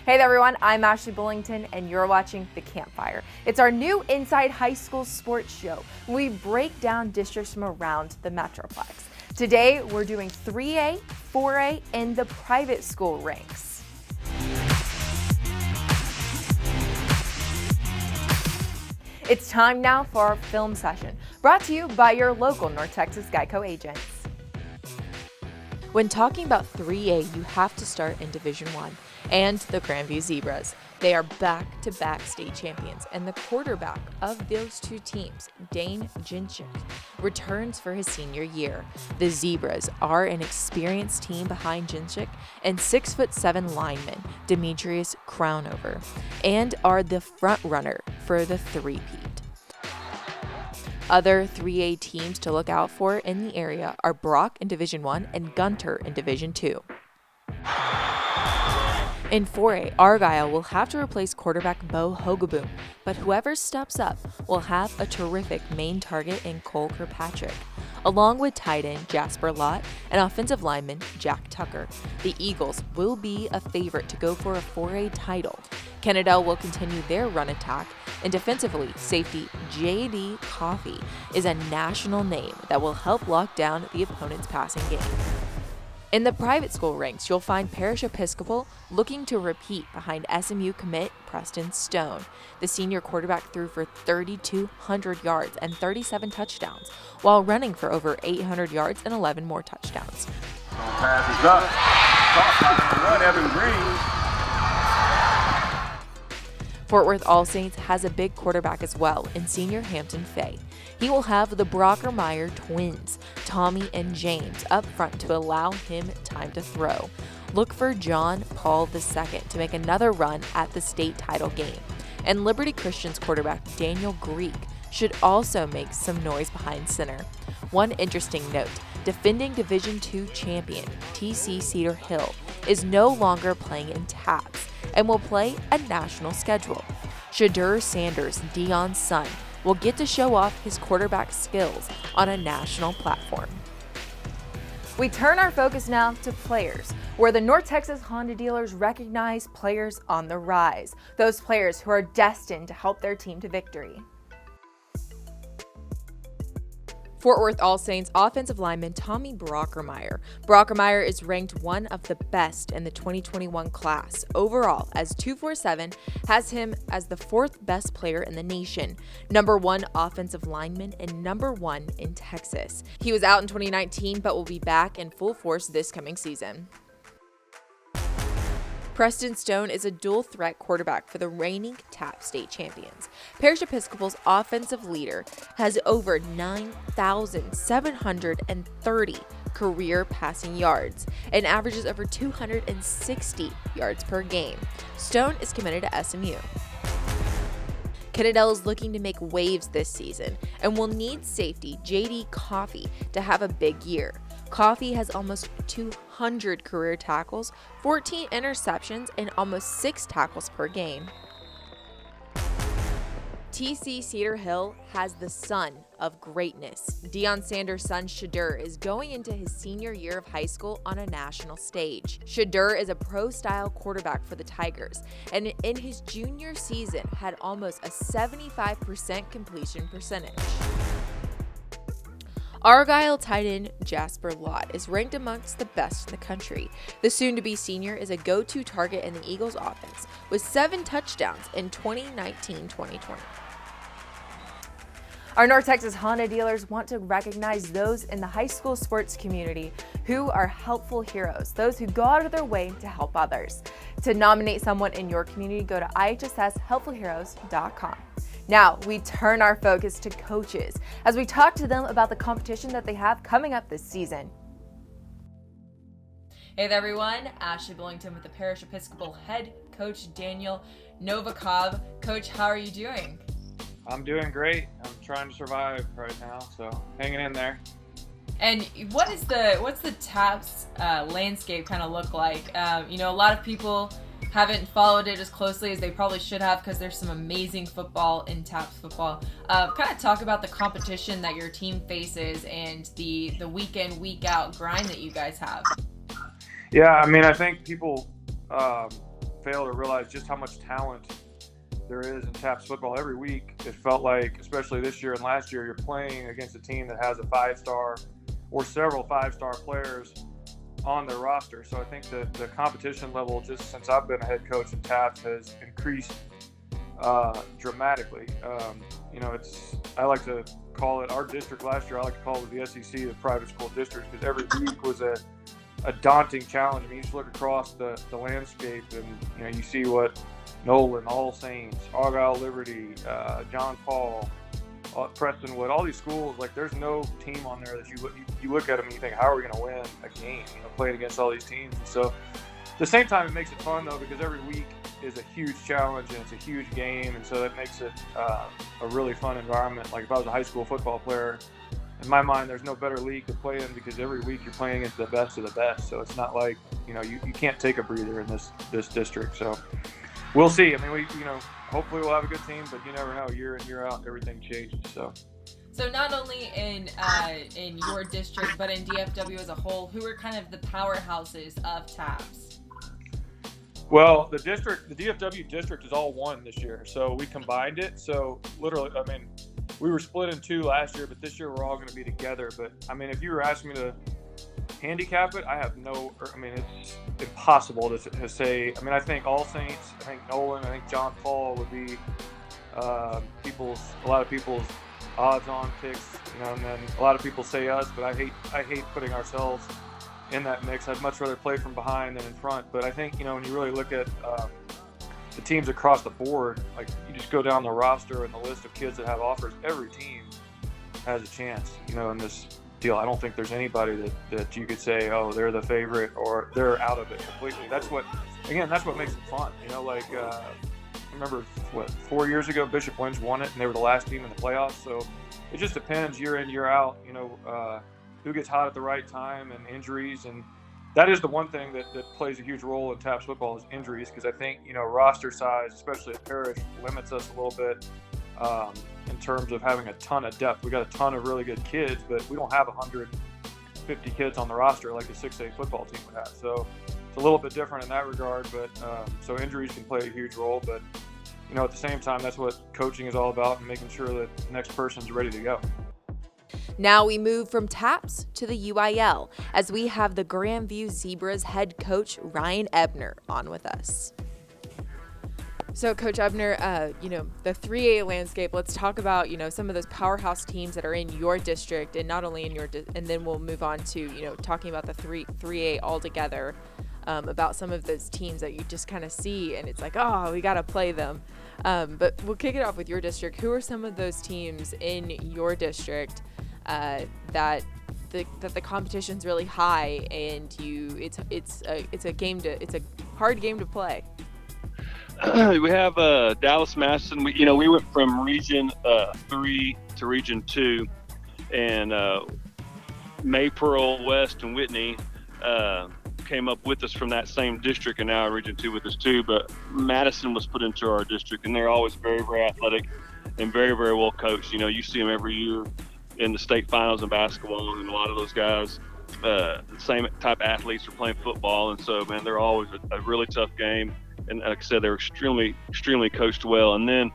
Hey there everyone, I'm Ashley Bullington and you're watching The Campfire. It's our new Inside High School sports show. We break down districts from around the metroplex. Today we're doing 3A, 4A, and the private school ranks. It's time now for our film session, brought to you by your local North Texas Geico agents. When talking about 3A, you have to start in Division I and the Grandview Zebras. They are back-to-back state champions, and the quarterback of those two teams, Dane Jinchik, returns for his senior year. The Zebras are an experienced team behind Jinchik and 6'7" lineman Demetrius Crownover, and are the front runner for the three-peat. Other 3A teams to look out for in the area are Brock in Division I and Gunter in Division II. In 4A, Argyle will have to replace quarterback Bo Hogaboom, but whoever steps up will have a terrific main target in Cole Kirkpatrick, along with tight end Jasper Lott and offensive lineman Jack Tucker. The Eagles will be a favorite to go for a 4A title. Kennedale will continue their run attack, and defensively, safety J.D. Coffey is a national name that will help lock down the opponent's passing game. In the private school ranks, you'll find Parish Episcopal looking to repeat behind SMU commit Preston Stone. The senior quarterback threw for 3,200 yards and 37 touchdowns, while running for over 800 yards and 11 more touchdowns. Pass is up. Caught by the Evan Green. Fort Worth All Saints has a big quarterback as well in senior Hampton Fay. He will have the Brockermeyer twins, Tommy and James, up front to allow him time to throw. Look for John Paul II to make another run at the state title game. And Liberty Christian's quarterback Daniel Greek should also make some noise behind center. One interesting note, defending Division II champion TC Cedar Hill is no longer playing in TAPS and will play a national schedule. Shadur Sanders, Dion's son, will get to show off his quarterback skills on a national platform. We turn our focus now to players, where the North Texas Honda dealers recognize players on the rise, those players who are destined to help their team to victory. Fort Worth All Saints offensive lineman Tommy Brockermeyer. Brockermeyer is ranked one of the best in the 2021 class. Overall, as 247 has him as the fourth best player in the nation, number one offensive lineman and number one in Texas. He was out in 2019 but will be back in full force this coming season. Preston Stone is a dual-threat quarterback for the reigning TAP state champions. Parish Episcopal's offensive leader has over 9,730 career passing yards and averages over 260 yards per game. Stone is committed to SMU. Kennedale is looking to make waves this season and will need safety J.D. Coffey to have a big year. Coffey has almost 200 career tackles, 14 interceptions, and almost 6 tackles per game. TC Cedar Hill has the son of greatness. Deion Sanders' son Shadur is going into his senior year of high school on a national stage. Shadur is a pro-style quarterback for the Tigers, and in his junior season had almost a 75% completion percentage. Argyle tight end Jasper Lott is ranked amongst the best in the country. The soon-to-be senior is a go-to target in the Eagles offense with 7 touchdowns in 2019-2020. Our North Texas Honda dealers want to recognize those in the high school sports community who are helpful heroes, those who go out of their way to help others. To nominate someone in your community, go to IHSShelpfulheroes.com. Now, we turn our focus to coaches as we talk to them about the competition that they have coming up this season. Hey there, everyone. Ashley Bullington with the Parish Episcopal head coach Daniel Novikov. Coach, how are you doing? I'm doing great. I'm trying to survive right now, so hanging in there. And what's the TAPS landscape kind of look like? A lot of people haven't followed it as closely as they probably should have because there's some amazing football in TAPS football. Kind of talk about the competition that your team faces and the week in, week out grind that you guys have. Yeah, I mean, I think people fail to realize just how much talent there is in TAPS football. Every week, it felt like, especially this year and last year, you're playing against a team that has a 5-star or several 5-star players on their roster. So I think that the competition level, just since I've been a head coach in TAPS, has increased dramatically. I like to call it, our district last year, I like to call it the SEC, the private school district, because every week was a daunting challenge. I mean, you just look across the landscape and, you see what Nolan, All Saints, Argyle Liberty, John Paul, Prestonwood, all these schools, like there's no team on there that you look at them and you think, how are we going to win a game, playing against all these teams. And so at the same time, it makes it fun though, because every week is a huge challenge and it's a huge game. And so that makes it a really fun environment. Like if I was a high school football player, in my mind, there's no better league to play in, because every week you're playing against the best of the best. So it's not like, you can't take a breather in this district. So we'll see. I mean, hopefully we'll have a good team, but you never know. Year in, year out, everything changes. So not only in your district, but in DFW as a whole, who are kind of the powerhouses of TAPS? Well, the DFW district is all one this year. So we combined it. So literally, I mean, we were split in two last year, but this year we're all going to be together. But I mean, if you were asking me to handicap it, it's impossible to say. I mean, I think All Saints, I think Nolan, I think John Paul would be a lot of people's odds-on picks, and then a lot of people say us, but I hate putting ourselves in that mix. I'd much rather play from behind than in front. But I think, when you really look at the teams across the board, like you just go down the roster and the list of kids that have offers, every team has a chance, in this deal. I don't think there's anybody that you could say, oh, they're the favorite or they're out of it completely. That's what makes it fun. I remember 4 years ago, Bishop Lynch won it and they were the last team in the playoffs. So it just depends year in, year out, who gets hot at the right time and injuries. And that is the one thing that plays a huge role in TAPS football is injuries, because I think, roster size, especially at Parish, limits us a little bit in terms of having a ton of depth. We got a ton of really good kids, but we don't have 150 kids on the roster like a 6A football team would have. So it's a little bit different in that regard, but so injuries can play a huge role. But, at the same time, that's what coaching is all about, and making sure that the next person's ready to go. Now we move from TAPS to the UIL as we have the Grandview Zebras head coach Ryan Ebner on with us. So Coach Ebner, the 3A landscape, let's talk about, some of those powerhouse teams that are in your district, and not only in your, and then we'll move on to, talking about the 3A altogether, about some of those teams that you just kind of see and it's like, oh, we got to play them. But we'll kick it off with your district. Who are some of those teams in your district that the competition's really high and it's a hard game to play? We have Dallas Madison. We went from Region 3 to Region 2, and Maypearl, West, and Whitney came up with us from that same district, and now Region 2 with us too. But Madison was put into our district, and they're always very, very athletic and very, very well coached. You see them every year in the state finals in basketball, and a lot of those guys, the same type of athletes are playing football, and so, man, they're always a really tough game. And like I said, they're extremely, extremely coached well. And then,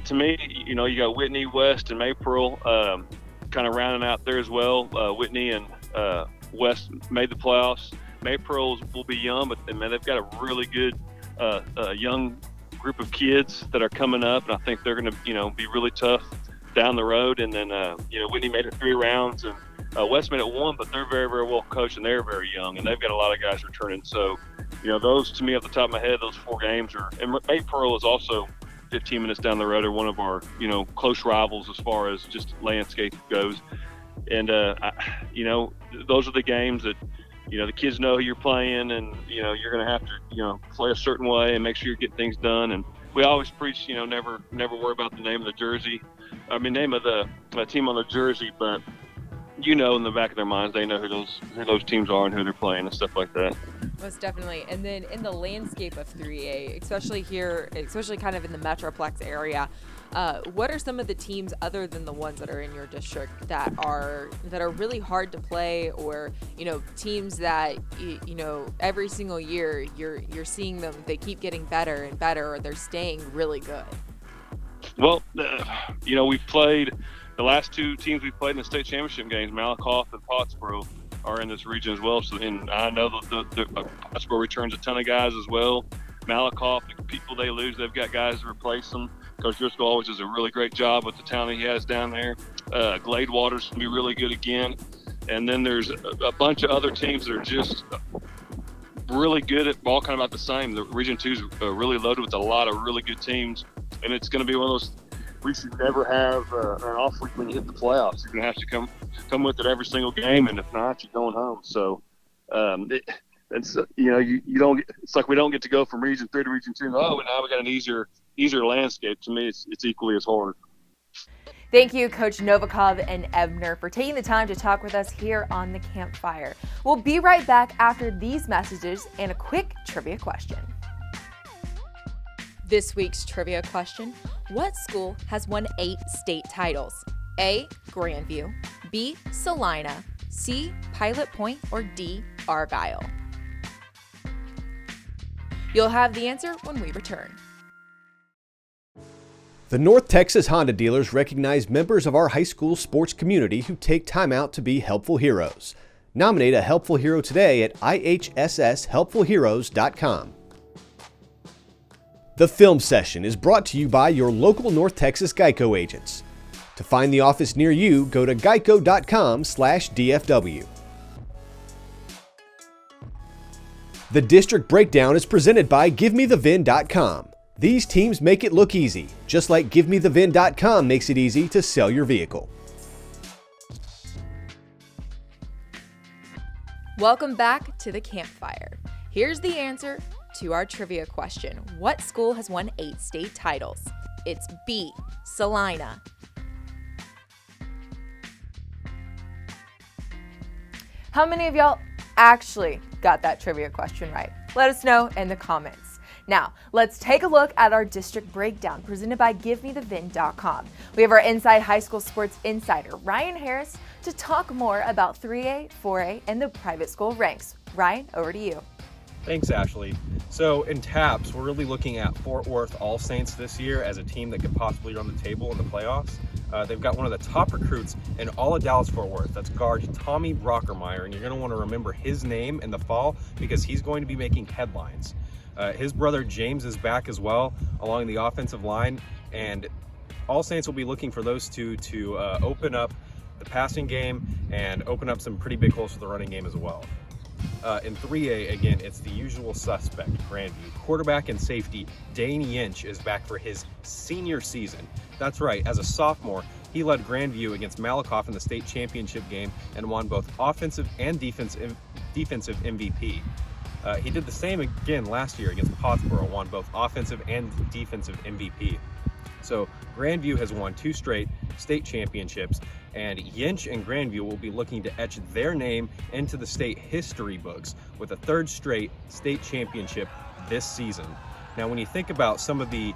to me, you got Whitney, West, and Maypearl kind of rounding out there as well. Whitney and West made the playoffs. Maypearl will be young, but they've got a really good young group of kids that are coming up, and I think they're going to, be really tough down the road. And then, Whitney made it 3 rounds, and West made it 1, but they're very, very well coached, and they're very young, and they've got a lot of guys returning. So, those, to me, off the top of my head, those 4 games are, and Maypearl is also 15 minutes down the road, are one of our, close rivals as far as just landscape goes. And, those are the games that, the kids know who you're playing, and, you're going to have to, play a certain way and make sure you get things done. And we always preach, never worry about the name of the jersey. Name of the team on the jersey, but, in the back of their minds, they know who those teams are and who they're playing and stuff like that. Most definitely. And then in the landscape of 3A, especially kind of in the metroplex area, What are some of the teams other than the ones that are in your district that are really hard to play, or teams that every single year you're seeing them, they keep getting better and better, or they're staying really good? Well, we've played the last two teams we've played in the state championship games, Malakoff and Pottsboro, are in this region as well. So, and I know that Pottsboro returns a ton of guys as well. Malakoff, the people they lose, they've got guys to replace them. Coach Driscoll always does a really great job with the talent he has down there. Gladewater's going to be really good again. And then there's a bunch of other teams that are just really good at all kind of about the same. The Region 2 is really loaded with a lot of really good teams. And it's going to be one of those, we should never have an off week when you hit the playoffs. You're going to have to come with it every single game, and if not, you're going home. So, you don't get, it's like we don't get to go from Region 3 to Region 2. Oh, and now we got an easier landscape. To me, it's equally as hard. Thank you, Coach Novikov and Ebner, for taking the time to talk with us here on the Campfire. We'll be right back after these messages and a quick trivia question. This week's trivia question: what school has won 8 state titles? A. Grandview, B. Salina, C. Pilot Point, or D. Argyle? You'll have the answer when we return. The North Texas Honda dealers recognize members of our high school sports community who take time out to be helpful heroes. Nominate a helpful hero today at IHSShelpfulheroes.com. The film session is brought to you by your local North Texas Geico agents. To find the office near you, go to geico.com/DFW. The District Breakdown is presented by GiveMeTheVIN.com. These teams make it look easy, just like GiveMeTheVIN.com makes it easy to sell your vehicle. Welcome back to the Campfire. Here's the answer to our trivia question. What school has won 8 state titles? It's B. Salina. How many of y'all actually got that trivia question right? Let us know in the comments. Now, let's take a look at our district breakdown presented by GiveMeTheVIN.com. We have our Inside High School Sports Insider, Ryan Harris, to talk more about 3A, 4A, and the private school ranks. Ryan, over to you. Thanks, Ashley. So in TAPS, we're really looking at Fort Worth All Saints this year as a team that could possibly run the table in the playoffs. They've got one of the top recruits in all of Dallas-Fort Worth. That's guard Tommy Brockermeyer, and you're going to want to remember his name in the fall because he's going to be making headlines. His brother James is back as well along the offensive line, and All Saints will be looking for those two to open up the passing game and open up some pretty big holes for the running game as well. In 3A, again, it's the usual suspect, Grandview. Quarterback and safety Dane Yinch is back for his senior season. That's right, as a sophomore, he led Grandview against Malakoff in the state championship game and won both offensive and defensive MVP. He did the same again last year against Pottsboro, won both offensive and defensive MVP. So Grandview has won 2 straight state championships, and Yinch and Grandview will be looking to etch their name into the state history books with a 3rd straight state championship this season. Now, when you think about some of the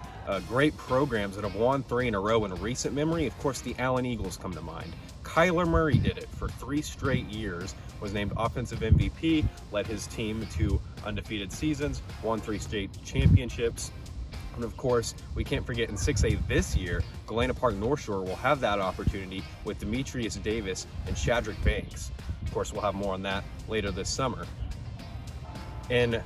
great programs that have won 3 in a row in recent memory, of course, the Allen Eagles come to mind. Kyler Murray did it for 3 straight years, was named offensive MVP, led his team to undefeated seasons, won 3 state championships. And of course, we can't forget in 6A this year, Galena Park North Shore will have that opportunity with Demetrius Davis and Shadrack Banks. Of course, we'll have more on that later this summer. In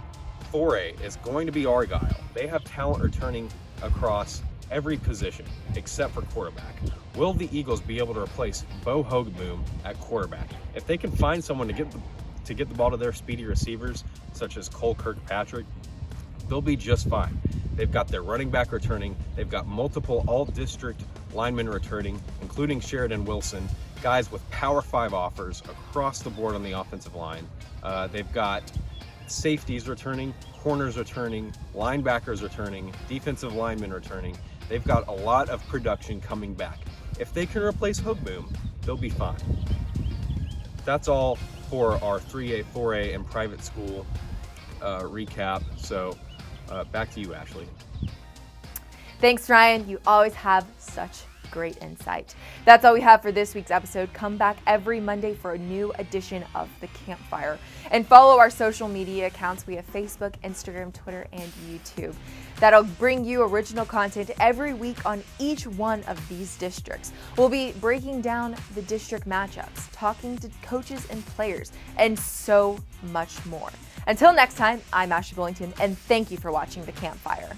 4A is going to be Argyle. They have talent returning across every position except for quarterback. Will the Eagles be able to replace Bo Hogeboom at quarterback? If they can find someone to get the ball to their speedy receivers, such as Cole Kirkpatrick, they'll be just fine. They've got their running back returning. They've got multiple all-district linemen returning, including Sheridan Wilson, guys with Power 5 offers across the board on the offensive line. They've got safeties returning, corners returning, linebackers returning, defensive linemen returning. They've got a lot of production coming back. If they can replace Hogeboom, they'll be fine. That's all for our 3A, 4A, and private school recap. So back to you, Ashley. Thanks, Ryan. You always have such great insight. That's all we have for this week's episode. Come back every Monday for a new edition of The Campfire. And follow our social media accounts. We have Facebook, Instagram, Twitter, and YouTube. That'll bring you original content every week on each one of these districts. We'll be breaking down the district matchups, talking to coaches and players, and so much more. Until next time, I'm Ashley Bullington, and thank you for watching The Campfire.